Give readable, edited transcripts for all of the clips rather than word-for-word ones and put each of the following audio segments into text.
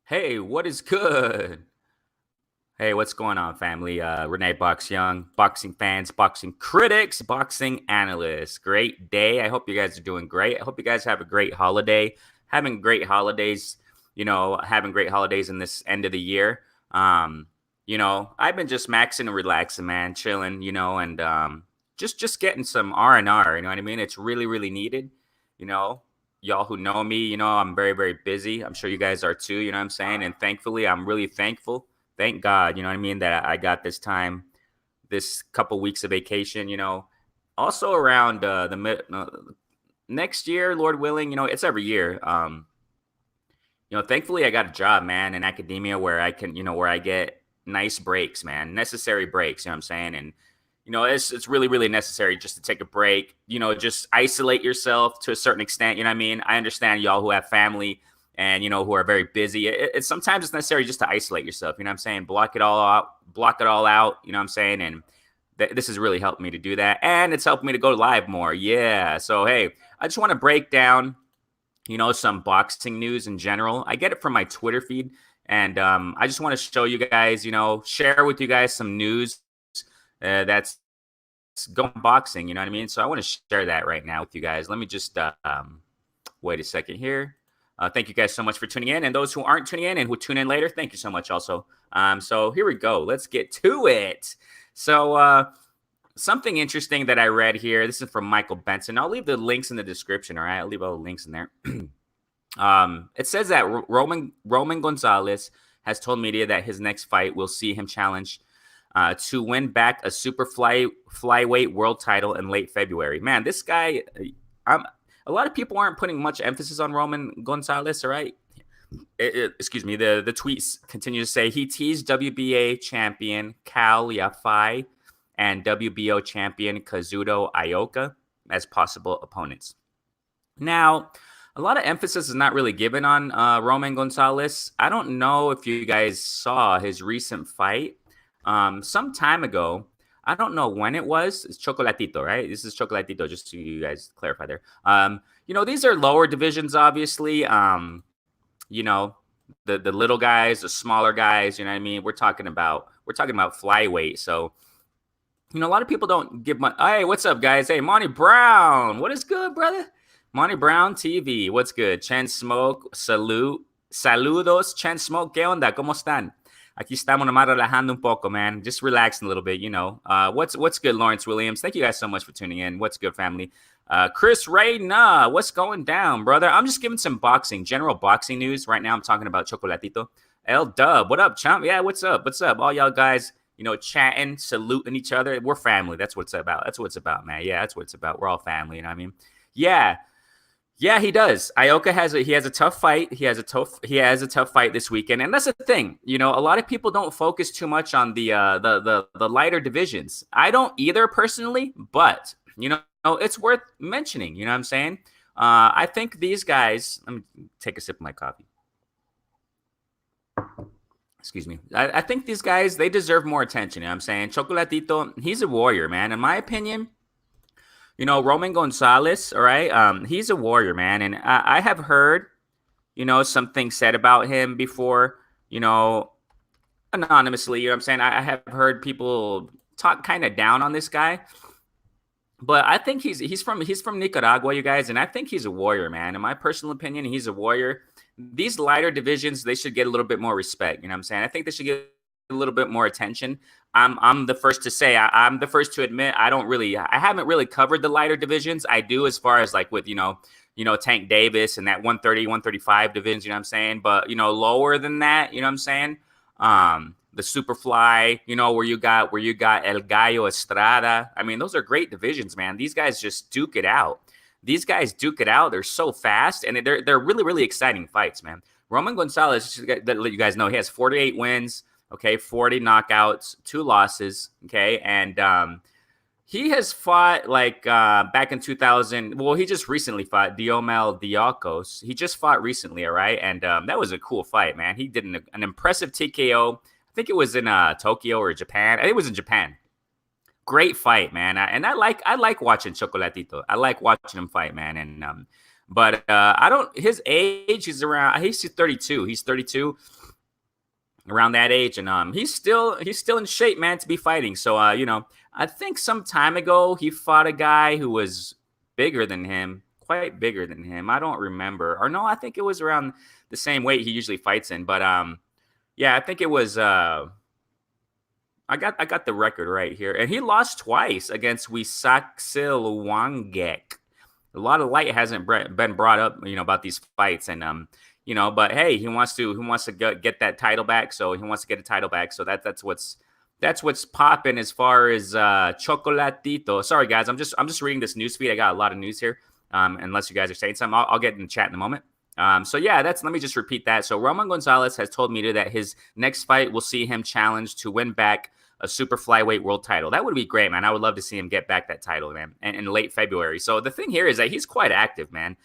Hey, what is good? Hey, what's going on, family? Renee Box Young, boxing fans, boxing critics, boxing analysts. Great day. I hope you guys are doing great. I hope you guys have a great holiday. Having great holidays, having great holidays in this end of the year. Um, I've been just maxing and relaxing, man, chilling, and just getting some R&R, you know what I mean? It's really, really needed, you know. Y'all who know me, I'm very, very busy. I'm sure you guys are too, you know what I'm saying? And thankfully, I'm really thankful, thank God, you know what I mean, that I got this time, this couple weeks of vacation, Also around next year, Lord willing, it's every year. Thankfully I got a job, man, in academia where I can, where I get nice breaks, man, necessary breaks, you know what I'm saying? And it's really, really necessary just to take a break, just isolate yourself to a certain extent, you know what I mean? I understand y'all who have family and who are very busy. It's sometimes it's necessary just to isolate yourself, you know what I'm saying? Block it all out, you know what I'm saying? And this has really helped me to do that, and it's helped me to go live more. Yeah. So hey, I just want to break down some boxing news in general. I get it from my Twitter feed, and I just want to show you guys, share with you guys some news that's going boxing. You know what I mean? So I want to share that right now with you guys. Let me just wait a second here. Thank you guys so much for tuning in, and those who aren't tuning in and who tune in later, thank you so much also. So here we go. Let's get to it. So something interesting that I read here. This is from Michael Benson. I'll leave the links in the description. All right, I'll leave all the links in there. It says that Roman Gonzalez has told media that his next fight will see him challenge to win back a super flyweight world title in late February. Man, this guy, a lot of people aren't putting much emphasis on Roman Gonzalez. All right. Excuse me. The tweets continue to say he teased WBA champion Cal Yafai and WBO champion Kazuto Ioka as possible opponents. Now, a lot of emphasis is not really given on Roman Gonzalez. I don't know if you guys saw his recent fight some time ago. I don't know when it was. It's Chocolatito, right? This is Chocolatito, just to you guys clarify there. These are lower divisions, obviously. The little guys, the smaller guys, you know what I mean? We're talking about flyweight. So, a lot of people don't give much. Hey, what's up, guys? Hey, Monty Brown. What is good, brother? Monty Brown TV. What's good? Chen Smoke. Saludos, Chen Smoke. ¿Qué onda? ¿Cómo están? Aquí estamos nomás relajando un poco, man. Just relaxing a little bit, What's good, Lawrence Williams? Thank you guys so much for tuning in. What's good, family? Chris Reyna, what's going down, brother? I'm just giving some general boxing news. Right now I'm talking about Chocolatito. L Dub, what up, chump? Yeah, what's up? What's up? All y'all guys, chatting, saluting each other. We're family. That's what it's about. That's what it's about, man. Yeah, that's what it's about. We're all family, you know what I mean? Yeah. Yeah, he does. Ioka has a tough fight. He has a tough fight this weekend, and that's the thing. A lot of people don't focus too much on the lighter divisions. I don't either personally, but it's worth mentioning. You know what I'm saying? I think these guys. Let me take a sip of my coffee. Excuse me. I think these guys, they deserve more attention. You know what I'm saying? Chocolatito, he's a warrior, man. In my opinion. Roman Gonzalez, all right, he's a warrior, man. And I have heard, something said about him before, anonymously, you know what I'm saying? I have heard people talk kind of down on this guy. But I think he's from Nicaragua, you guys, and I think he's a warrior, man. In my personal opinion, he's a warrior. These lighter divisions, they should get a little bit more respect, you know what I'm saying? I think they should get a little bit more attention. I'm the first to say, I'm the first to admit, I haven't really covered the lighter divisions. I do, as far as like with, Tank Davis and that 130, 135 divisions, you know what I'm saying? But, lower than that, you know what I'm saying? The Superfly, where you got El Gallo Estrada. I mean, those are great divisions, man. These guys just duke it out. They're so fast, and they're really, really exciting fights, man. Roman Gonzalez, just to let you guys know, he has 48 wins. Okay, 40 knockouts, 2 losses. Okay, and he has fought back in 2000. Well, he just recently fought Diomel Diakos. He just fought recently, all right, and that was a cool fight, man. He did an impressive TKO. I think it was in Tokyo or Japan. I think it was in Japan. Great fight, man. I like watching Chocolatito. I like watching him fight, man. And But I don't. His age is around. He's 32. He's 32, around that age, and he's still in shape, man, to be fighting. So I think some time ago he fought a guy who was bigger than him, quite bigger than him. I don't remember, or no, I think it was around the same weight he usually fights in. But yeah, I think it was. I got the record right here, and he lost twice against Wisaksil Wangek. A lot of light hasn't been brought up, about these fights, and but hey, he wants to get that title back, so he wants to get a title back. So that's what's popping as far as Chocolatito. Sorry guys, I'm just reading this news feed. I got a lot of news here. Unless you guys are saying something, I'll get in the chat in a moment. So yeah, let me just repeat that. So Roman Gonzalez has told me that his next fight will see him challenge to win back a super flyweight world title. That would be great, man. I would love to see him get back that title, man, in late February. So the thing here is that he's quite active, man.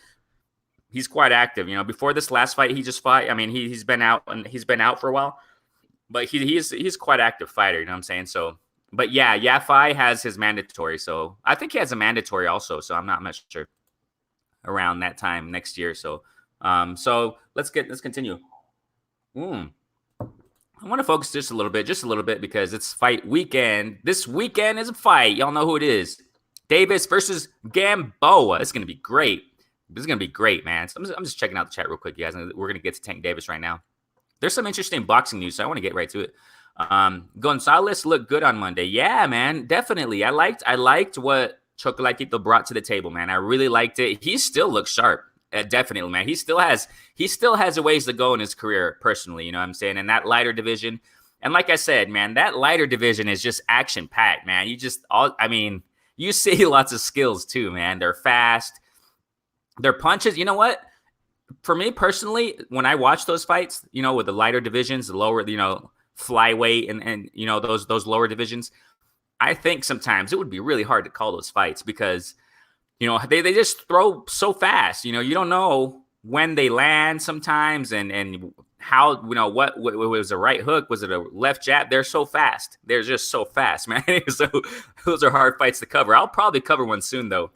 He's quite active. Before this last fight, he just fought. I mean, he's been out for a while, but he's quite active fighter. You know what I'm saying? So, but yeah, Yafai has his mandatory. So I think he has a mandatory also. So I'm not much sure around that time next year. So, let's continue. I want to focus just a little bit, because it's fight weekend. This weekend is a fight. Y'all know who it is. Davis versus Gamboa. It's going to be great. This is going to be great, man. So I'm just checking out the chat real quick, you guys. We're going to get to Tank Davis right now. There's some interesting boxing news, so I want to get right to it. Gonzalez looked good on Monday. Yeah, man, definitely. I liked what Chocolatito brought to the table, man. I really liked it. He still looks sharp. Definitely, man. He still has a ways to go in his career personally, you know what I'm saying? And that lighter division. And like I said, man, that lighter division is just action packed, man. You see lots of skills too, man. They're fast. Their punches, you know what? For me personally, when I watch those fights, with the lighter divisions, the lower, flyweight and those lower divisions, I think sometimes it would be really hard to call those fights because they just throw so fast. You don't know when they land sometimes and how, what was a right hook? Was it a left jab? They're so fast. They're just so fast, man. So those are hard fights to cover. I'll probably cover one soon, though.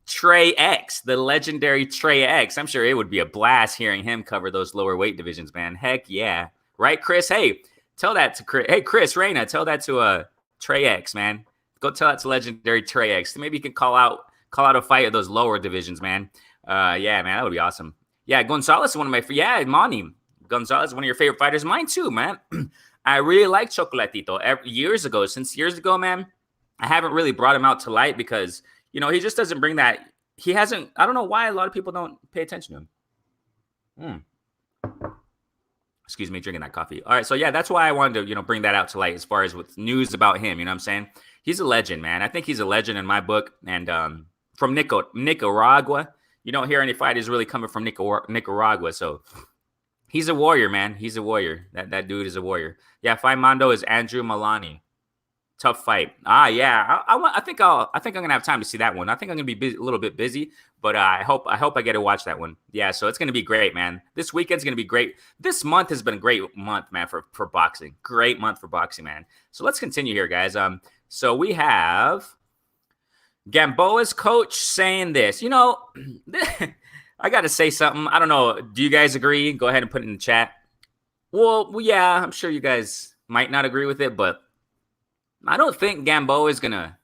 Trey X, the legendary Trey X. I'm sure it would be a blast hearing him cover those lower weight divisions, man. Heck yeah. Right, Chris? Hey, tell that to Chris. Hey, Chris Reyna, tell that to Trey X, man. Go tell that to legendary Trey X. Maybe you can call out a fight of those lower divisions, man. Yeah, man, that would be awesome. Yeah, Gonzalez is one of my Monty Gonzalez is one of your favorite fighters. Mine too, man. I really like Chocolatito. Years ago, man, I haven't really brought him out to light because he just doesn't bring that. He hasn't. I don't know why a lot of people don't pay attention to him. Excuse me, drinking that coffee. All right, so yeah, that's why I wanted to bring that out to light as far as with news about him. You know what I'm saying? He's a legend, man. I think he's a legend in my book. And from Nicaragua, you don't hear any fighters really coming from Nicaragua. So he's a warrior, man. He's a warrior. That dude is a warrior. Yeah, Fight Mondo is Andrew Milani. Tough fight. Yeah. I think I'm gonna have time to see that one. I think I'm gonna be a little bit busy, but I hope I get to watch that one. Yeah, so it's gonna be great, man. This weekend's gonna be great. This month has been a great month, man, for boxing. Great month for boxing, man. So let's continue here, guys. So we have Gamboa's coach saying this. I got to say something. I don't know. Do you guys agree? Go ahead and put it in the chat. Well, yeah, I'm sure you guys might not agree with it, but I don't think Gamboa is gonna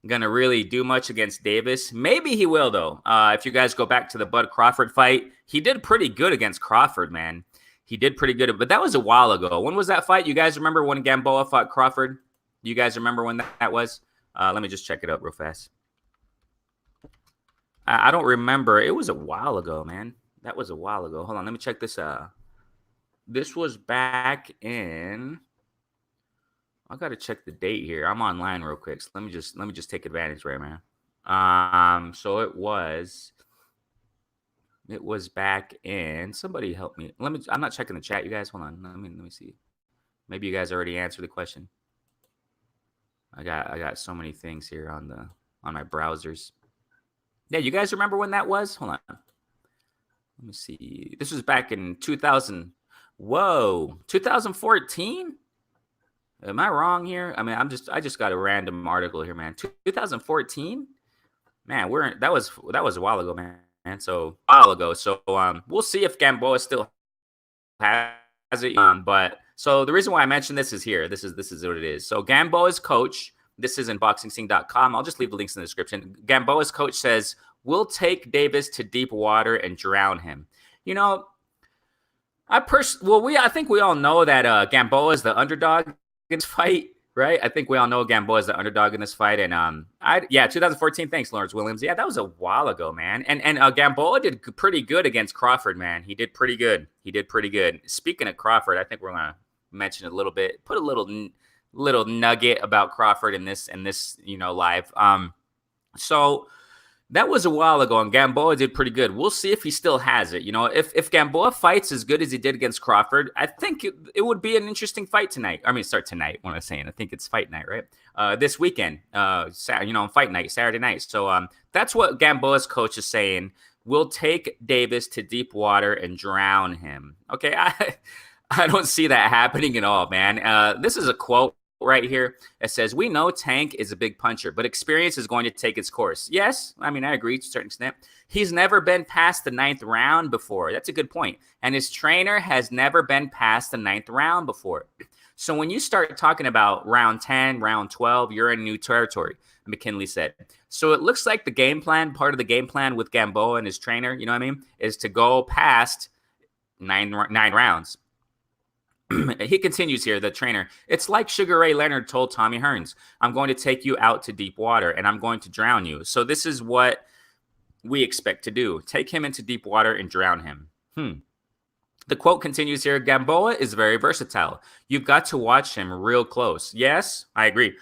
really do much against Davis. Maybe he will, though. If you guys go back to the Bud Crawford fight, he did pretty good against Crawford, man. He did pretty good, but that was a while ago. When was that fight? You guys remember when Gamboa fought Crawford? You guys remember when that was? Let me just check it up real fast. I don't remember. It was a while ago, man. That was a while ago. Hold on, let me check this out. This was back in. I gotta check the date here. I'm online real quick. So let me just take advantage, right, man. So it was back in. Somebody help me. I'm not checking the chat, you guys. Hold on. Let me see. Maybe you guys already answered the question. I got so many things here on my browsers. Yeah, you guys remember when that was? Hold on. Let me see. This was back in 2000. Whoa, 2014? Am I wrong here? I mean, I just got a random article here, man. 2014? Man, that was a while ago, man. So a while ago. So we'll see if Gamboa still has it. But so the reason why I mentioned this is here. This is what it is. So Gamboa's coach. This is in boxingscene.com. I'll just leave the links in the description. Gamboa's coach says, "We'll take Davis to deep water and drown him." You know, I think we all know that Gamboa is the underdog in this fight, right? I think we all know Gamboa is the underdog in this fight, and 2014. Thanks, Lawrence Williams. Yeah, that was a while ago, man. And Gamboa did pretty good against Crawford, man. He did pretty good. Speaking of Crawford, I think we're gonna mention a little bit, put a little nugget about Crawford in this live. So that was a while ago, and Gamboa did pretty good. We'll see if he still has it. If Gamboa fights as good as he did against Crawford, I think it would be an interesting fight tonight. I mean, start tonight. What am I saying? I think it's fight night, right? This weekend, fight night, Saturday night. So that's what Gamboa's coach is saying. We'll take Davis to deep water and drown him. Okay, I don't see that happening at all, man. This is a quote right here. It says, "We know Tank is a big puncher, but experience is going to take its course." Yes, I mean, I agree to a certain extent. He's never been past the 9th round before. That's a good point. And his trainer has never been past the 9th round before. So when you start talking about round 10, round 12, you're in new territory, McKinley said. So it looks like part of the game plan with Gamboa and his trainer, you know what I mean, is to go past nine rounds. He continues here, the trainer. "It's like Sugar Ray Leonard told Tommy Hearns, I'm going to take you out to deep water and I'm going to drown you. So this is what we expect to do. Take him into deep water and drown him." The quote continues here. "Gamboa is very versatile. You've got to watch him real close." Yes, I agree.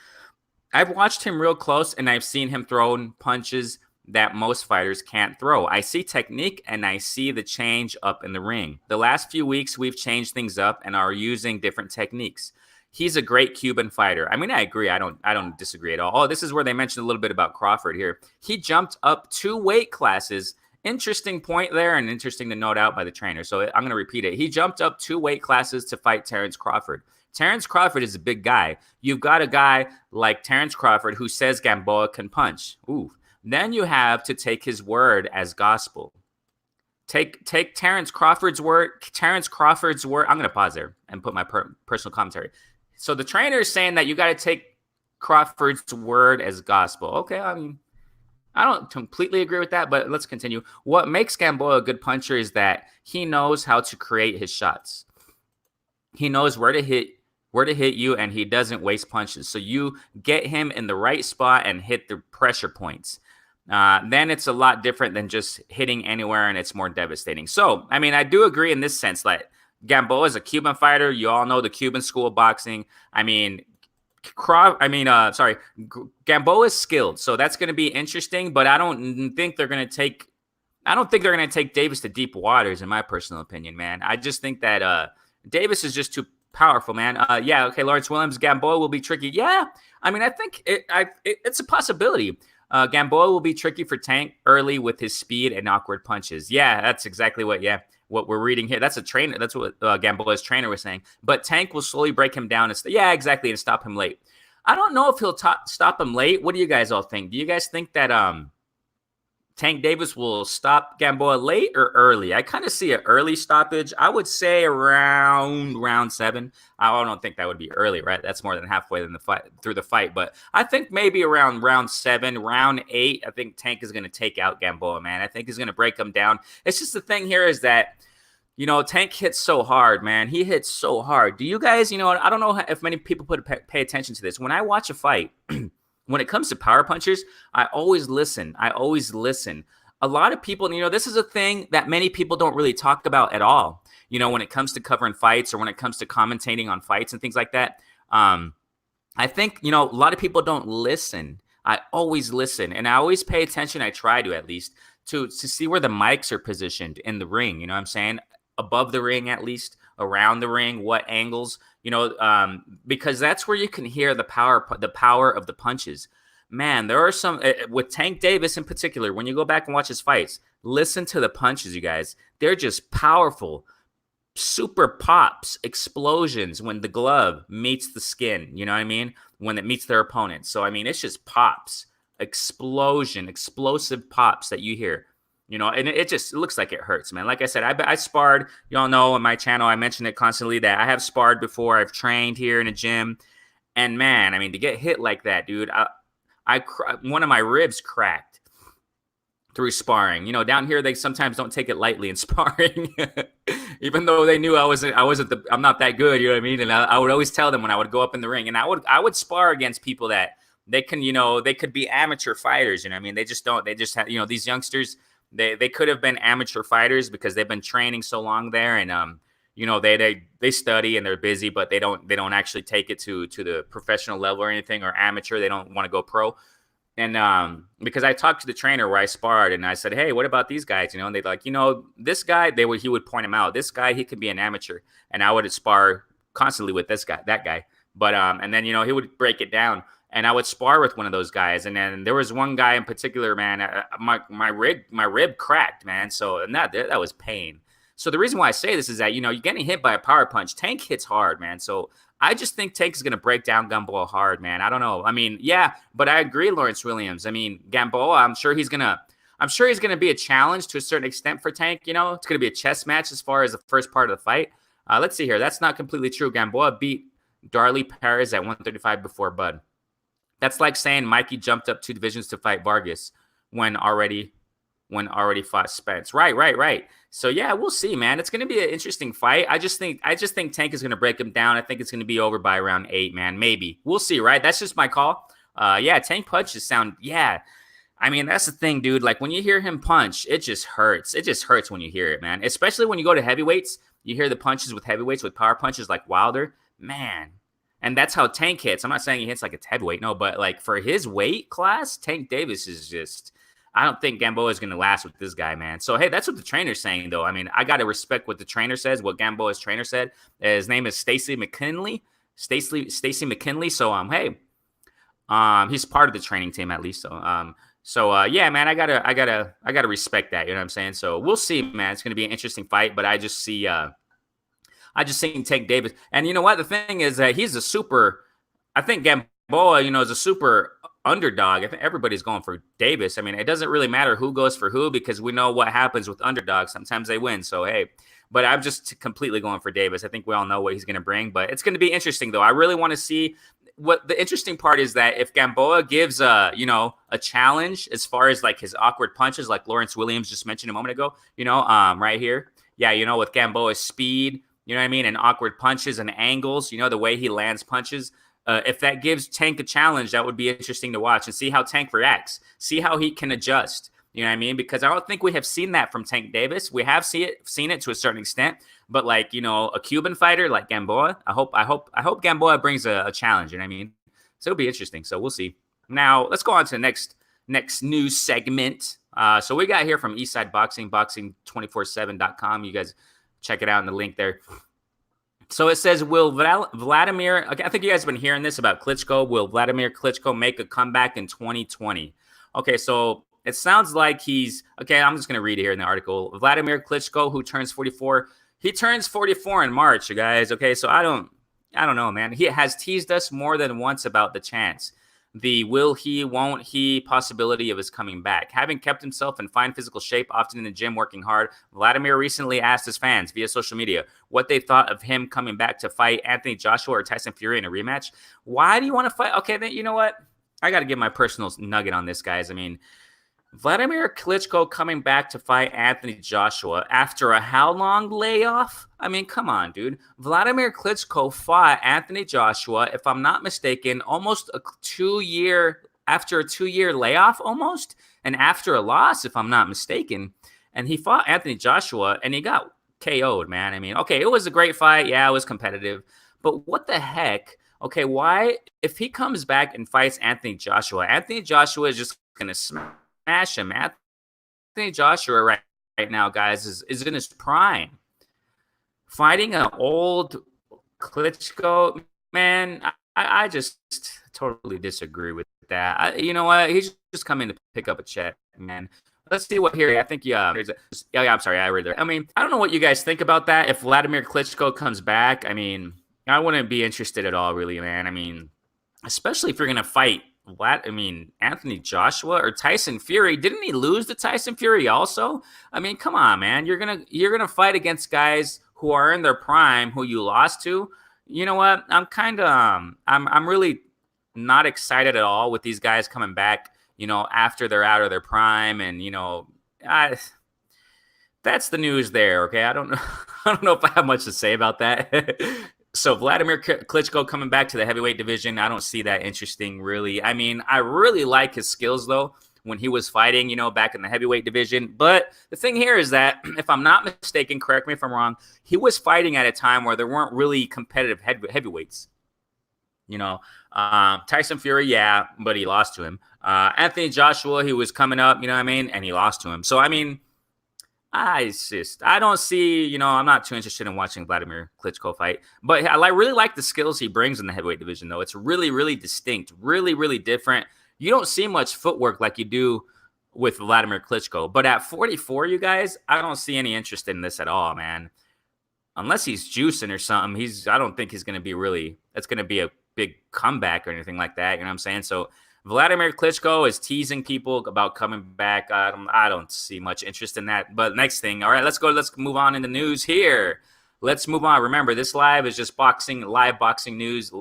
I've watched him real close and I've seen him throwing punches that most fighters can't throw. I see technique and I see the change up in the ring. The last few weeks, we've changed things up and are using different techniques. He's a great Cuban fighter. I mean, I agree. I don't disagree at all. Oh, this is where they mentioned a little bit about Crawford here. He jumped up 2 weight classes. Interesting point there, and interesting to note out by the trainer. So I'm going to repeat it. He jumped up 2 weight classes to fight Terence Crawford. Terence Crawford is a big guy. You've got a guy like Terence Crawford who says Gamboa can punch. Ooh. Then you have to take his word as gospel. Take Terence Crawford's word. I'm going to pause there and put my personal commentary. So the trainer is saying that you got to take Crawford's word as gospel. Okay, I mean, I don't completely agree with that, but let's continue. What makes Gamboa a good puncher is that he knows how to create his shots. He knows where to hit you, and he doesn't waste punches. So you get him in the right spot and hit the pressure points. Then it's a lot different than just hitting anywhere, and it's more devastating. So, I mean, I do agree in this sense that Gamboa is a Cuban fighter. You all know the Cuban school of boxing. I mean, Gamboa is skilled, so that's going to be interesting. But I don't think they're going to take Davis to deep waters, in my personal opinion, man. I just think that Davis is just too powerful, man. Lawrence Williams, Gamboa will be tricky. Yeah, I mean, I think it's a possibility. Gamboa will be tricky for Tank early with his speed and awkward punches. Yeah, that's exactly what we're reading here. That's a trainer. That's what Gamboa's trainer was saying. But Tank will slowly break him down and stop him late. I don't know if he'll stop him late. What do you guys all think? Do you guys think that Tank Davis will stop Gamboa late or early? I kind of see an early stoppage. I would say around round 7. I don't think that would be early, right? That's more than halfway through the fight. But I think maybe around round 7, round 8, I think Tank is going to take out Gamboa, man. I think he's going to break him down. It's just the thing here is that, Tank hits so hard, man. He hits so hard. Do you guys, I don't know if many people pay attention to this. When I watch a fight, when it comes to power punchers, I always listen. A lot of people, this is a thing that many people don't really talk about at all. When it comes to covering fights or when it comes to commentating on fights and things like that. I think, a lot of people don't listen. I always listen, and I always pay attention. I try to, at least, to see where the mics are positioned in the ring. You know what I'm saying? Above the ring, at least, around the ring, what angles, because that's where you can hear the power of the punches. Man, there are some with Tank Davis in particular. When you go back and watch his fights, listen to the punches, you guys. They're just powerful, super pops, explosions when the glove meets the skin. You know what I mean? When it meets their opponent. So I mean, it's just pops, explosive pops that you hear. And it just looks like it hurts, man. Like I said, I sparred. Y'all know on my channel, I mention it constantly that I have sparred before. I've trained here in a gym, and man, I mean, to get hit like that, dude, one of my ribs cracked through sparring. Down here they sometimes don't take it lightly in sparring, even though they knew I'm not that good. You know what I mean? And I would always tell them when I would go up in the ring, and I would spar against people that they can, they could be amateur fighters. You know what I mean? They just don't. They just have, these youngsters. They could have been amateur fighters because they've been training so long there, and they study and they're busy, but they don't actually take it to the professional level or anything, or amateur. They don't want to go pro. And because I talked to the trainer where I sparred, and I said, hey, what about these guys? And they'd like, this guy, he would point him out. This guy, he could be an amateur. And I would spar constantly with that guy. But, and then, he would break it down, and I would spar with one of those guys. And then there was one guy in particular, man, my rib cracked, man. So, and that was pain. So the reason why I say this is that, you're getting hit by a power punch. Tank hits hard, man. So I just think Tank is going to break down Gamboa hard, man. I don't know. I mean, yeah, but I agree, Lawrence Williams. I mean, Gamboa, I'm sure he's going to be a challenge to a certain extent for Tank. It's going to be a chess match as far as the first part of the fight. Let's see here. That's not completely true. Gamboa beat Darley Perez at 135 before Bud. That's like saying Mikey jumped up 2 divisions to fight Vargas when already fought Spence. Right. So yeah, we'll see, man. It's going to be an interesting fight. I just think Tank is going to break him down. I think it's going to be over by around 8, man. Maybe. We'll see, right? That's just my call. Yeah, Tank punches sound, yeah. I mean, that's the thing, dude. Like when you hear him punch, it just hurts. It just hurts when you hear it, man. Especially when you go to heavyweights, you hear the punches with heavyweights, with power punches like Wilder, man. And that's how Tank hits. I'm not saying he hits like a heavyweight, no, but like for his weight class, Tank Davis is just, I don't think Gamboa is going to last with this guy, man. So, hey, that's what the trainer's saying, though. I mean, I got to respect what the trainer says, what Gamboa's trainer said. His name is Stacy McKinley. Stacy McKinley. So, hey, he's part of the training team at least. So, yeah, man, I gotta respect that. You know what I'm saying? So we'll see, man. It's going to be an interesting fight, but I just see Tank Davis. And you know what? The thing is that he's a super, I think Gamboa, is a super underdog. I think everybody's going for Davis. I mean, it doesn't really matter who goes for who because we know what happens with underdogs. Sometimes they win. So, hey, but I'm just completely going for Davis. I think we all know what he's going to bring, but it's going to be interesting, though. I really want to see what the interesting part is that if Gamboa gives a challenge as far as like his awkward punches, like Lawrence Williams just mentioned a moment ago, right here. Yeah, with Gamboa's speed, you know what I mean? And awkward punches and angles, the way he lands punches. If that gives Tank a challenge, that would be interesting to watch and see how Tank reacts, see how he can adjust. You know what I mean? Because I don't think we have seen that from Tank Davis. We have seen it to a certain extent, but like, a Cuban fighter like Gamboa, I hope Gamboa brings a challenge. You know what I mean? So it'll be interesting. So we'll see. Now let's go on to the next news segment. So we got here from Eastside Boxing, boxing247.com. You guys check it out in the link there. So it says, will Vladimir, I think you guys have been hearing this about Klitschko. Will Vladimir Klitschko make a comeback in 2020? Okay, so it sounds like I'm just going to read it here in the article. Vladimir Klitschko, who turns 44, he turns 44 in March, you guys. Okay, so I don't know, man. He has teased us more than once about the chance. The will he, won't he possibility of his coming back. Having kept himself in fine physical shape, often in the gym working hard, Vladimir recently asked his fans via social media what they thought of him coming back to fight Anthony Joshua or Tyson Fury in a rematch. Why do you want to fight? Okay, then you know what? I got to give my personal nugget on this, guys. I mean, Vladimir Klitschko coming back to fight Anthony Joshua after a how long layoff? I mean, come on, dude. Vladimir Klitschko fought Anthony Joshua, if I'm not mistaken, almost after a 2-year layoff almost, and after a loss, if I'm not mistaken. And he fought Anthony Joshua, and he got KO'd, man. I mean, okay, it was a great fight. Yeah, it was competitive. But what the heck? Okay, why? If he comes back and fights Anthony Joshua is just going to smash him. Anthony Joshua right now, guys, is in his prime. Fighting an old Klitschko, man, I just totally disagree with that. You know what? He's just coming to pick up a check, man. Let's see what here. I think, I'm sorry, I read there. I mean, I don't know what you guys think about that. If Vladimir Klitschko comes back, I mean, I wouldn't be interested at all, really, man. I mean, especially if you're going to fight I mean, Anthony Joshua or Tyson Fury. Didn't he lose to Tyson Fury also? I mean, come on, man. You're gonna fight against guys who are in their prime, who you lost to. You know what? I'm kind of I'm really not excited at all with these guys coming back. After they're out of their prime, and I that's the news there. Okay, I don't know. I don't know if I have much to say about that. So Vladimir Klitschko coming back to the heavyweight division, I don't see that interesting, really. I mean, I really like his skills though when he was fighting, back in the heavyweight division. But the thing here is that, if I'm not mistaken, correct me if I'm wrong, he was fighting at a time where there weren't really competitive heavyweights. Tyson Fury, yeah, but he lost to him. Anthony Joshua, he was coming up, you know what I mean, and he lost to him. So I mean, I don't see, I'm not too interested in watching Vladimir Klitschko fight, but I really like the skills he brings in the heavyweight division, though. It's really, really distinct, really, really different. You don't see much footwork like you do with Vladimir Klitschko, but at 44, you guys, I don't see any interest in this at all, man. Unless he's juicing or something, I don't think he's going to be that's going to be a big comeback or anything like that. You know what I'm saying? So Vladimir Klitschko is teasing people about coming back. I don't see much interest in that. But next thing, all right, let's move on in the news here. Let's move on. Remember, this live is just boxing news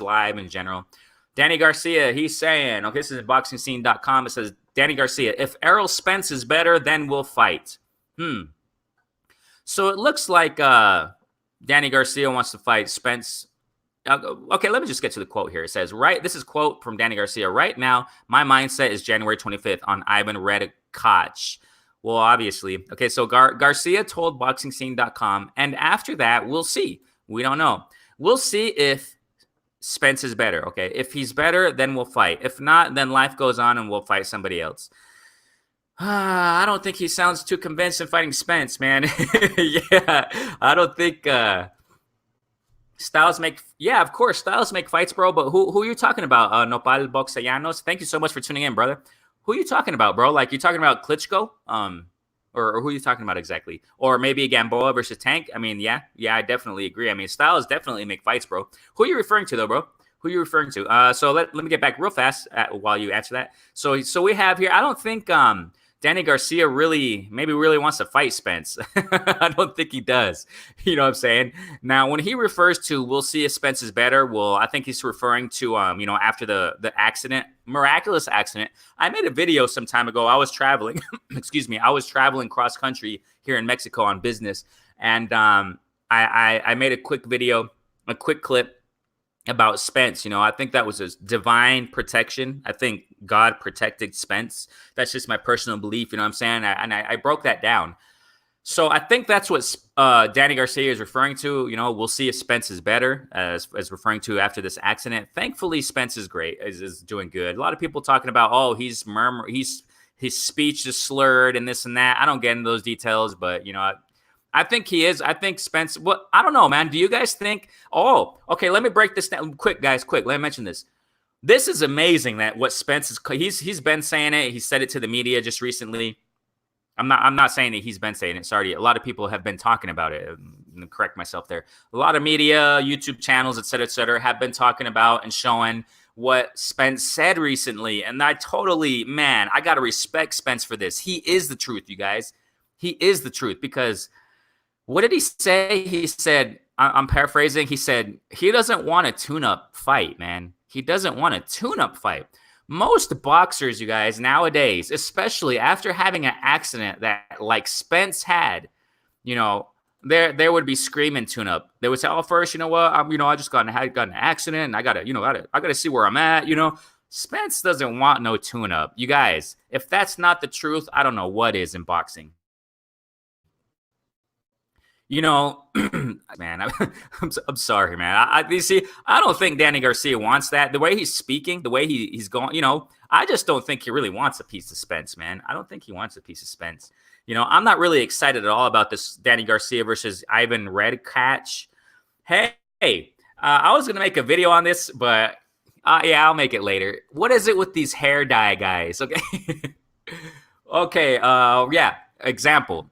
live in general. Danny Garcia, he's saying, okay, this is boxingscene.com. It says, Danny Garcia, if Errol Spence is better, then we'll fight. So it looks like Danny Garcia wants to fight Spence. Okay, let me just get to the quote here. It says, this is quote from Danny Garcia. Right now, my mindset is January 25th on Ivan Redkach. Well, obviously. Okay, so Garcia told boxingscene.com, and after that, we'll see. We don't know. We'll see if Spence is better, okay? If he's better, then we'll fight. If not, then life goes on and we'll fight somebody else. I don't think he sounds too convinced in fighting Spence, man. Yeah, I don't think... Styles make fights, bro. But who are you talking about? Nopal Boxellanos. Thank you so much for tuning in, brother. Who are you talking about, bro? Like, you talking about Klitschko? Or who are you talking about exactly? Or maybe Gamboa versus Tank? I mean, yeah, I definitely agree. I mean, Styles definitely make fights, bro. Who are you referring to, though, bro? Who are you referring to? So let me get back real fast while you answer that. So we have here. I don't think Danny Garcia really wants to fight Spence. I don't think he does. You know what I'm saying? Now, when he refers to we'll see if Spence is better, well, I think he's referring to, after the accident, miraculous accident. I made a video some time ago. I was traveling. Excuse me. I was traveling cross country here in Mexico on business. And I made a quick video, a quick clip about Spence. I think that was a divine protection. I think God protected Spence. That's just my personal belief. You know what I'm saying? I broke that down. So I think that's what Danny Garcia is referring to. We'll see if Spence is better, as referring to after this accident. Thankfully, Spence is great, is doing good. A lot of people talking about, his speech is slurred and this and that. I don't get into those details, but I think he is. I think Spence. Well, I don't know, man. Do you guys think? Oh, okay. Let me break this down quick, guys. Quick. Let me mention this. This is amazing that what Spence is. He's been saying it. He said it to the media just recently. I'm not saying that he's been saying it. Sorry, a lot of people have been talking about it. Correct myself there. A lot of media, YouTube channels, et cetera, have been talking about and showing what Spence said recently. And I got to respect Spence for this. He is the truth, you guys. He is the truth because. What did he say? He said, I'm paraphrasing. He said, he doesn't want a tune-up fight, man. He doesn't want a tune-up fight. Most boxers, you guys, nowadays, especially after having an accident that like Spence had, they would be screaming tune-up. They would say, "Oh, first, you know what? I just got an accident, and I gotta see where I'm at." Spence doesn't want no tune-up. You guys, if that's not the truth, I don't know what is in boxing. Man, I'm sorry, man. I don't think Danny Garcia wants that. The way he's speaking, the way he's going, I just don't think he really wants a piece of Spence, man. I don't think he wants a piece of Spence. I'm not really excited at all about this Danny Garcia versus Ivan Redkach. Hey, I was going to make a video on this, but I'll make it later. What is it with these hair dye guys? Okay. Okay. Yeah. Example.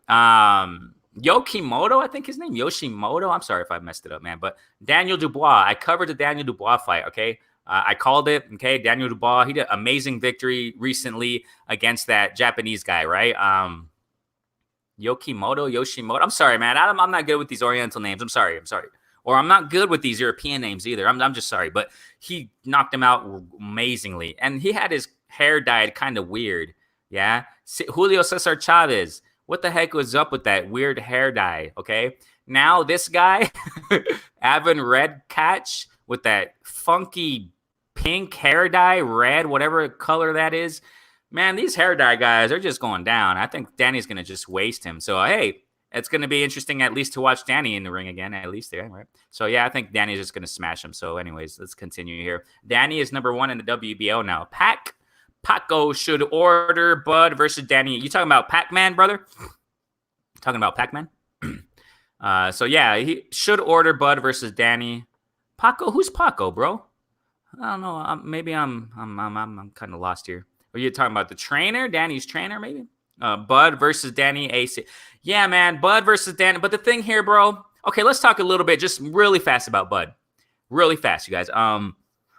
Yokimoto, I think his name, Yoshimoto. I'm sorry if I messed it up, man. But Daniel Dubois, I covered the Daniel Dubois fight, okay? I called it. Okay, Daniel Dubois, he did amazing victory recently against that Japanese guy, right? Yoshimoto. I'm sorry, man. I'm not good with these Oriental names. I'm sorry. Or I'm not good with these European names either. I'm just sorry. But he knocked him out amazingly. And he had his hair dyed kind of weird. Yeah. Julio Cesar Chavez. What the heck was up with that weird hair dye? Okay. Now this guy, Avon Redkach, with that funky pink hair dye, red, whatever color that is. Man, these hair dye guys are just going down. I think Danny's going to just waste him. So, hey, it's going to be interesting at least to watch Danny in the ring again, at least there, right? So, yeah, I think Danny's just going to smash him. So, anyways, let's continue here. Danny is number 1 in the WBO now. Paco should order Bud versus Danny. You talking about Pac-Man, brother? Talking about Pac-Man? So, yeah, he should order Bud versus Danny. Paco? Who's Paco, bro? I don't know. Maybe I'm kind of lost here. Are you talking about the trainer, Danny's trainer, maybe? Bud versus Danny AC. Yeah, man, Bud versus Danny. But the thing here, bro. Okay, let's talk a little bit, just really fast about Bud. Really fast, you guys.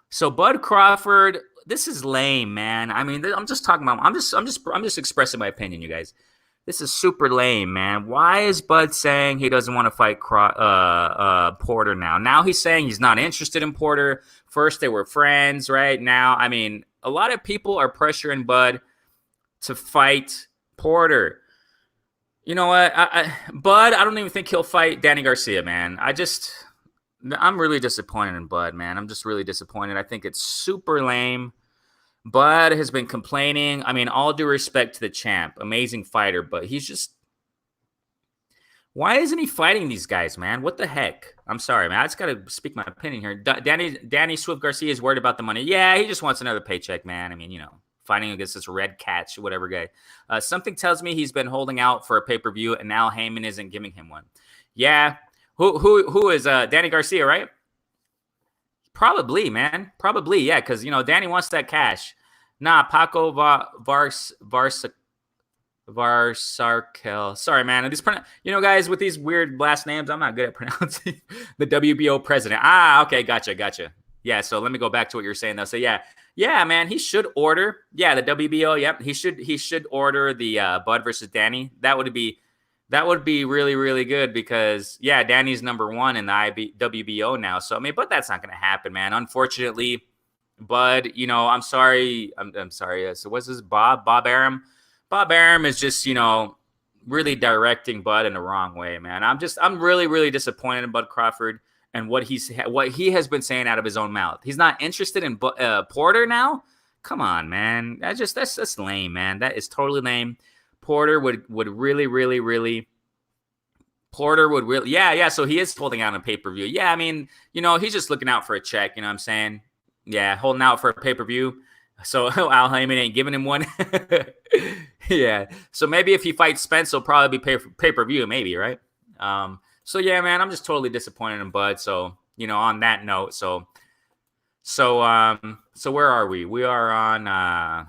So Bud Crawford, this is lame, man. I mean, I'm just talking about. I'm just expressing my opinion, you guys. This is super lame, man. Why is Bud saying he doesn't want to fight Porter now? Now he's saying he's not interested in Porter. First they were friends, right? Now, I mean, a lot of people are pressuring Bud to fight Porter. You know what? Bud, I don't even think he'll fight Danny Garcia, man. I'm really disappointed in Bud, man. I'm just really disappointed. I think it's super lame. Bud has been complaining. I mean, all due respect to the champ, amazing fighter, but he's just. Why isn't he fighting these guys, man? What the heck? I'm sorry, man. I just got to speak my opinion here. Danny Swift Garcia is worried about the money. Yeah, he just wants another paycheck, man. I mean, you know, fighting against this Redkach, whatever guy. Something tells me he's been holding out for a pay-per-view, and now Heyman isn't giving him one. Yeah. Who is Danny Garcia, right? Probably, man. Probably, yeah, because, you know, Danny wants that cash. Nah, Paco Varsarkel. Sorry, man. You know, guys, with these weird last names, I'm not good at pronouncing the WBO president. Okay, gotcha. Yeah, so let me go back to what you're saying, though. So, yeah, man, he should order. Yeah, the WBO, yep. He should order the Bud versus Danny. That would be really, really good because, yeah, Danny's number 1 in the WBO now. So, I mean, but that's not going to happen, man. Unfortunately, Bud, you know, I'm sorry. I'm sorry. So what's this? Bob Arum? Bob Arum is just, you know, really directing Bud in the wrong way, man. I'm really, really disappointed in Bud Crawford and what he has been saying out of his own mouth. He's not interested in Porter now. Come on, man. That's lame, man. That is totally lame. Porter would really, really, really. Porter would really, yeah. So he is holding out on pay-per-view. Yeah, I mean, you know, he's just looking out for a check. You know what I'm saying? Yeah, holding out for a pay-per-view. So Al Heyman ain't giving him one. Yeah. So maybe if he fights Spence, he'll probably be pay-per-view, maybe, right? So yeah, man, I'm just totally disappointed in Bud. So, you know, on that note, so where are we? We are on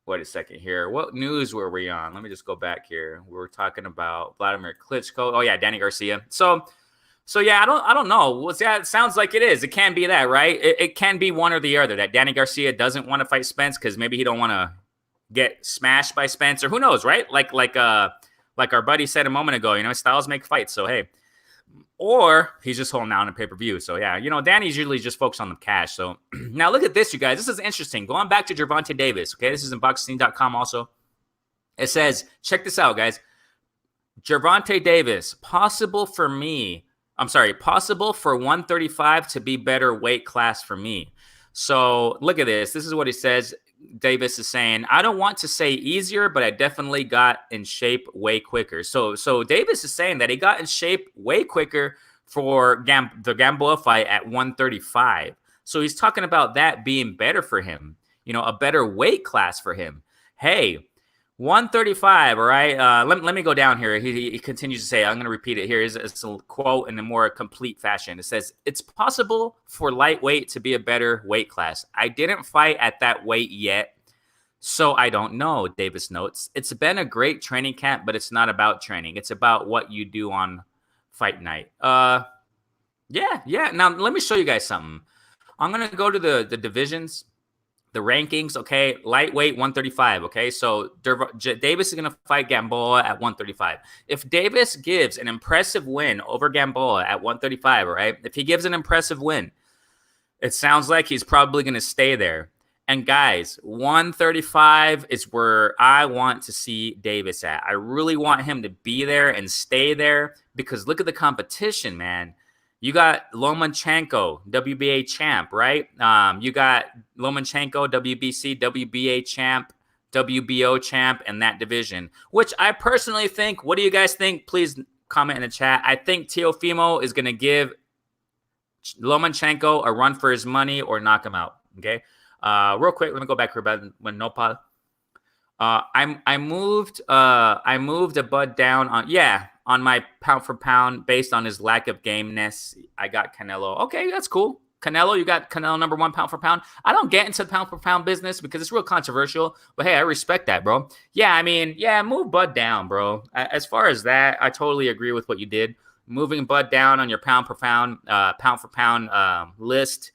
wait a second here. What news were we on? Let me just go back here. We were talking about Vladimir Klitschko. Oh yeah, Danny Garcia. So yeah, I don't know. Well, yeah, it sounds like it is. It can be that, right? It can be one or the other. That Danny Garcia doesn't want to fight Spence because maybe he don't want to get smashed by Spence, or who knows, right? Like our buddy said a moment ago, you know, styles make fights. So hey, or he's just holding out on a pay-per-view. So yeah, you know, Danny's usually just focused on the cash. So now look at this, you guys. This is interesting. Going back to Gervonta Davis. Okay, this is in boxing.com also. It says, check this out, guys. Gervonta Davis, possible for 135 to be better weight class for me. So look at this. This is what he says. Davis is saying, I don't want to say easier, but I definitely got in shape way quicker. So Davis is saying that he got in shape way quicker for the Gamboa fight at 135. So he's talking about that being better for him, you know, a better weight class for him. Hey, 135, all right? Let me go down here. He continues to say, I'm going to repeat it here. It's a quote in a more complete fashion. It says, it's possible for lightweight to be a better weight class. I didn't fight at that weight yet, so I don't know, Davis notes. It's been a great training camp, but it's not about training. It's about what you do on fight night. Yeah. Now, let me show you guys something. I'm gonna go to the divisions, the rankings. Okay, lightweight 135. Okay, so Davis is gonna fight Gamboa at 135. If Davis gives an impressive win over Gamboa at 135, right? If he gives an impressive win, it sounds like he's probably gonna stay there. And guys, 135 is where I want to see Davis at. I really want him to be there and stay there because look at the competition, man. You got Lomachenko, WBA champ, right? You got Lomachenko, WBC, WBA champ, WBO champ in that division, which I personally think, what do you guys think? Please comment in the chat. I think Teofimo is going to give Lomachenko a run for his money or knock him out, okay? Real quick, let me go back here about when Nopal. I moved a Bud down on my pound for pound based on his lack of gameness. I got Canelo. Okay, that's cool. Canelo, you got Canelo number 1 pound for pound. I don't get into the pound for pound business because it's real controversial, but hey, I respect that, bro. Yeah, I mean, move Bud down, bro. As far as that, I totally agree with what you did. Moving Bud down on your pound for pound list.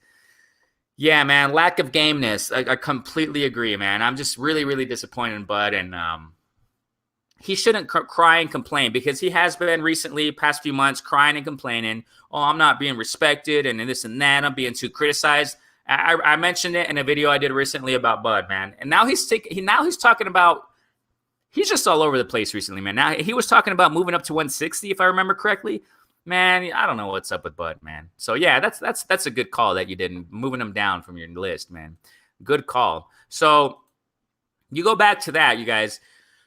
Yeah, man, lack of gameness. I completely agree, man. I'm just really, really disappointed in Bud, and he shouldn't cry and complain because he has been recently, past few months, crying and complaining. Oh, I'm not being respected, and this and that. I'm being too criticized. I mentioned it in a video I did recently about Bud, man, and now he's talking about. He's just all over the place recently, man. Now he was talking about moving up to 160, if I remember correctly. Man, I don't know what's up with Bud, man. So yeah, that's a good call that you did, moving him down from your list, man. Good call. So you go back to that, you guys.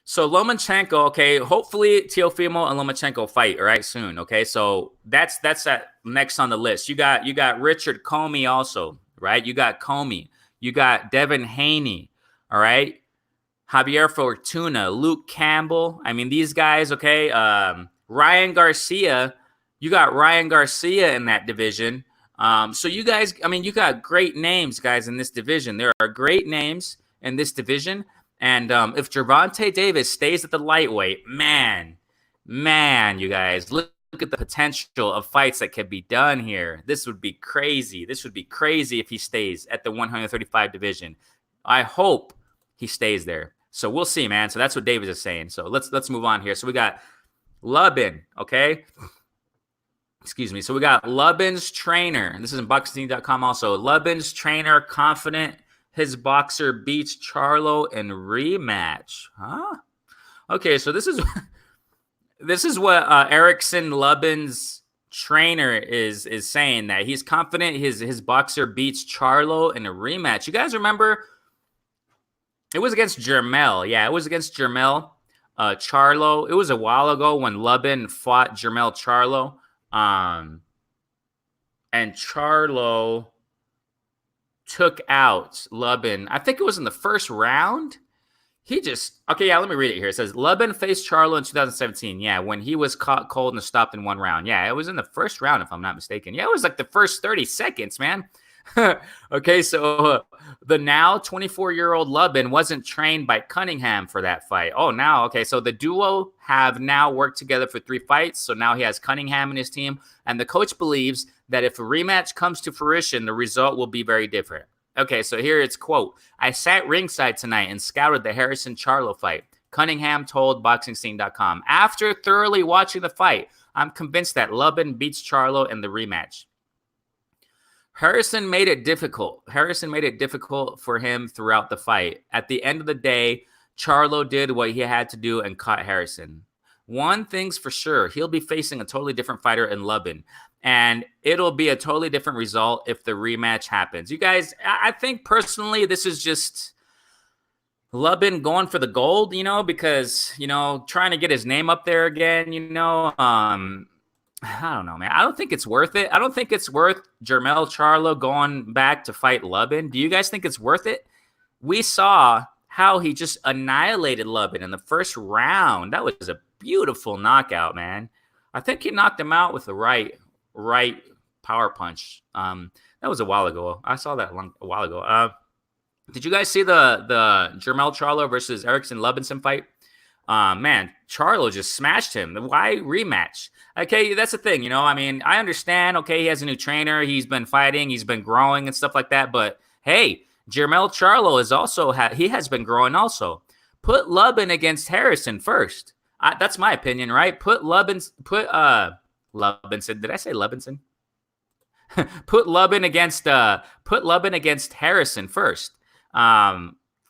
So Lomachenko, okay. Hopefully Teofimo and Lomachenko fight, all right, soon. Okay, so that's next on the list. You got Richard Comey also, right? You got Comey. You got Devin Haney, all right. Javier Fortuna, Luke Campbell. I mean, these guys, okay. Ryan Garcia. You got Ryan Garcia in that division. So you guys, I mean, you got great names, guys, in this division. There are great names in this division. And if Gervonta Davis stays at the lightweight, man, you guys, look at the potential of fights that could be done here. This would be crazy. This would be crazy if he stays at the 135 division. I hope he stays there. So we'll see, man. So that's what Davis is saying. So let's move on here. So we got Lubin, okay? Excuse me. So we got Lubin's trainer. And this is in boxing.com also. Lubin's trainer confident his boxer beats Charlo in rematch. Huh? Okay, so this is what Erickson Lubin's trainer is saying, that he's confident his boxer beats Charlo in a rematch. You guys remember it was against Jermell. Yeah, it was against Jermell Charlo. It was a while ago when Lubin fought Jermell Charlo. And Charlo took out Lubin. I think it was in the first round. Let me read it here. It says Lubin faced Charlo in 2017. Yeah, when he was caught cold and stopped in 1 round. Yeah, it was in the first round, if I'm not mistaken. Yeah, it was like the first 30 seconds, man. Okay, so the now 24-year-old Lubin wasn't trained by Cunningham for that fight. Oh, now, okay, so the duo have now worked together for 3 fights. So now he has Cunningham in his team, and the coach believes that if a rematch comes to fruition, the result will be very different. Okay, so here it's quote, I sat ringside tonight and scouted the Harrison Charlo fight. Cunningham told BoxingScene.com. After thoroughly watching the fight, I'm convinced that Lubin beats Charlo in the rematch. Harrison made it difficult. For him throughout the fight. At the end of the day, Charlo did what he had to do and caught Harrison. One thing's for sure, he'll be facing a totally different fighter in Lubin. And it'll be a totally different result if the rematch happens. You guys, I think personally, this is just Lubin going for the gold, because, trying to get his name up there again, I don't know, man. I don't think it's worth it. I don't think it's worth Jermell Charlo going back to fight Lubin. Do you guys think it's worth it? We saw how he just annihilated Lubin in the first round. That was a beautiful knockout, man. I think he knocked him out with the right power punch. That was a while ago. I saw that a while ago. Did you guys see the Jermell Charlo versus Erickson Lubinson fight? Man, Charlo just smashed him. Why rematch? Okay, that's the thing. I mean, I understand. Okay, he has a new trainer. He's been fighting. He's been growing and stuff like that. But hey, Jermell Charlo is also he has been growing also. Put Lubin against Harrison first. That's my opinion, right? Put Lubinson. Did I say Lubinson? Put Lubin against Harrison first.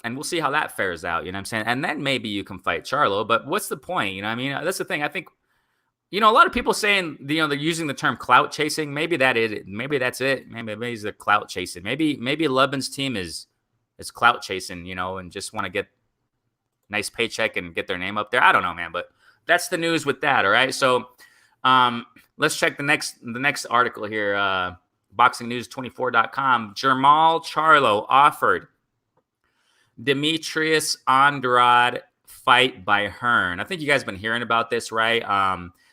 And we'll see how that fares out. You know what I'm saying? And then maybe you can fight Charlo. But what's the point? You know what I mean? That's the thing. I think, a lot of people saying, they're using the term clout chasing. Maybe that is it. Maybe that's it. Maybe it's the clout chasing. Maybe Lubin's team is clout chasing, and just want to get nice paycheck and get their name up there. I don't know, man. But that's the news with that. All right. So let's check the next article here. BoxingNews24.com. Jermall Charlo offered Demetrius Andrade fight by Hearn. I think you guys have been hearing about this, right?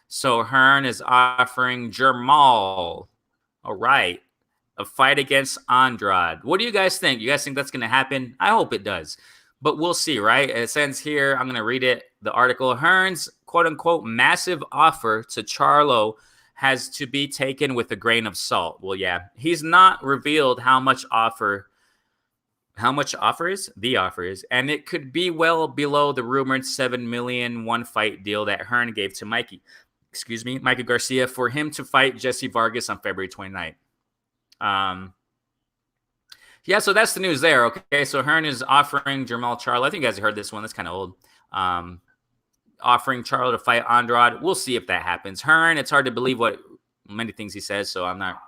So Hearn is offering Jermall, all right, a fight against Andrade. What do you guys think? You guys think that's going to happen? I hope it does, but we'll see, right? It says here, I'm going to read it. The article, Hearn's quote-unquote massive offer to Charlo has to be taken with a grain of salt. Well, yeah, he's not revealed how much the offer is, and it could be well below the rumored $7 million one-fight deal that Hearn gave to Mikey Garcia for him to fight Jesse Vargas on February 29th. Yeah, so that's the news there, okay? So Hearn is offering Jermall Charlo. I think you guys have heard this one. That's kind of old. Offering Charlo to fight Andrade. We'll see if that happens. Hearn, it's hard to believe many things he says, so I'm not,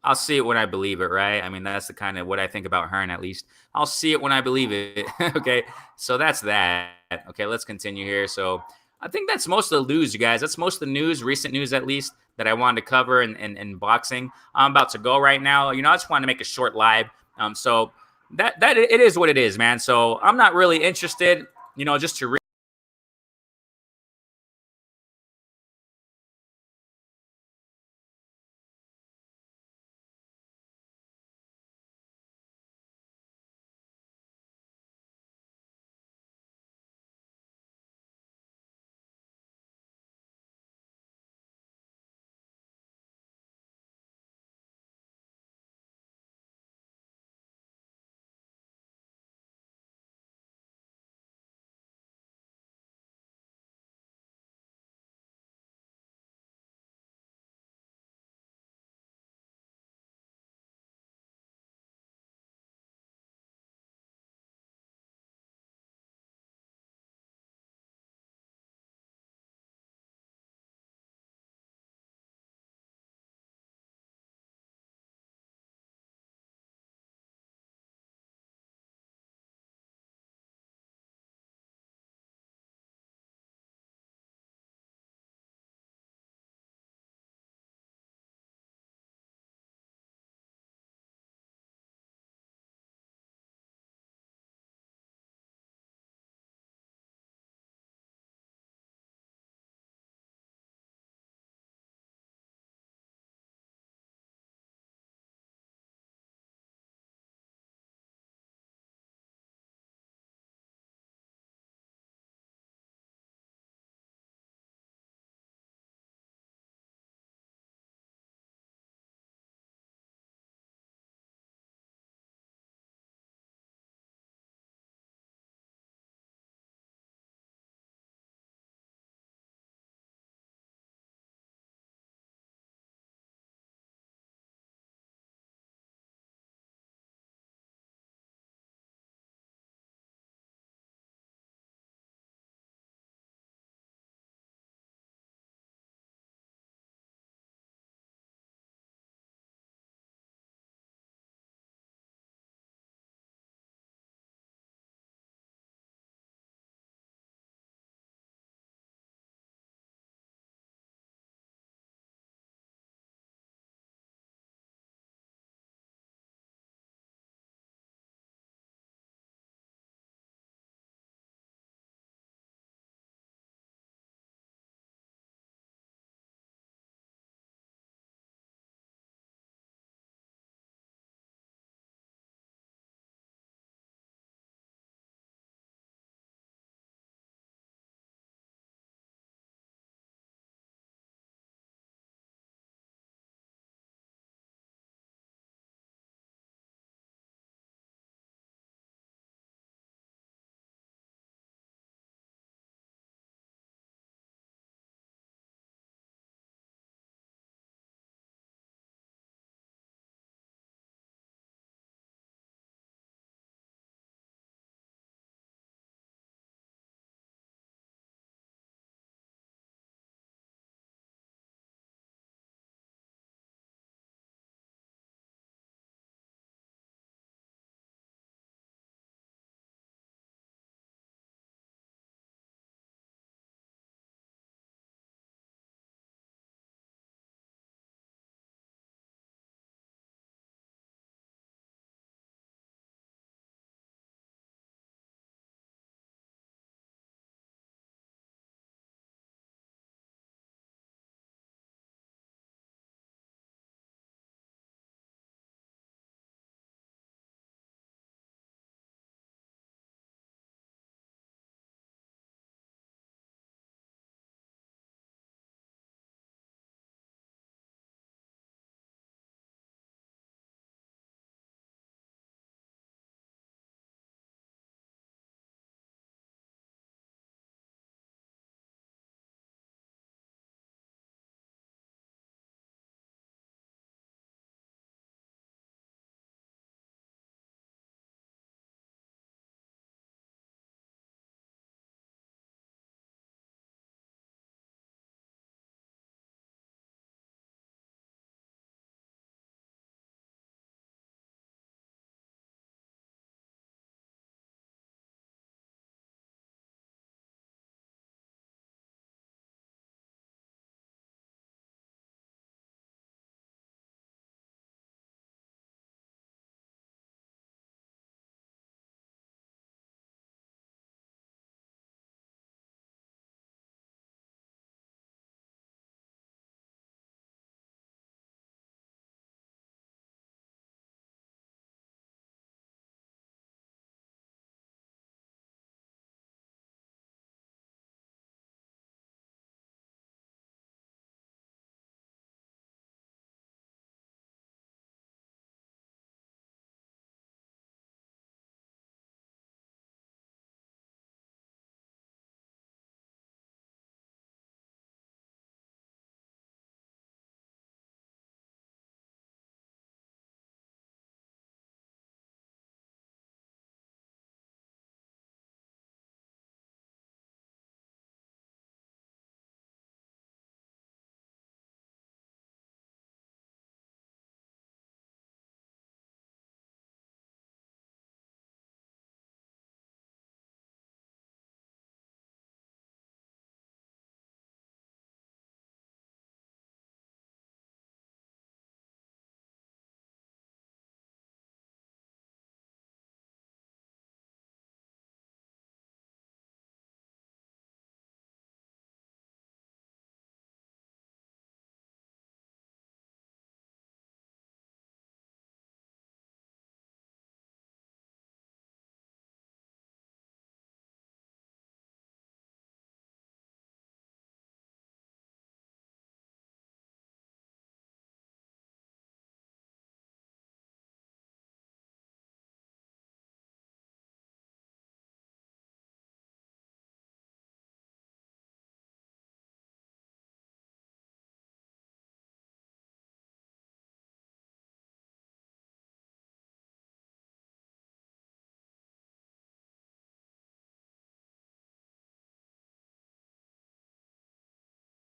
I'll see it when I believe it, right? I mean, that's the kind of what I think about Hearn, at least. I'll see it when I believe it. Okay, so that's that. Okay, let's continue here. So I think that's most of the news, you guys. That's most of the news, recent news at least, that I wanted to cover in boxing. I'm about to go right now. I just wanted to make a short live. So that it is what it is, man. So I'm not really interested, just to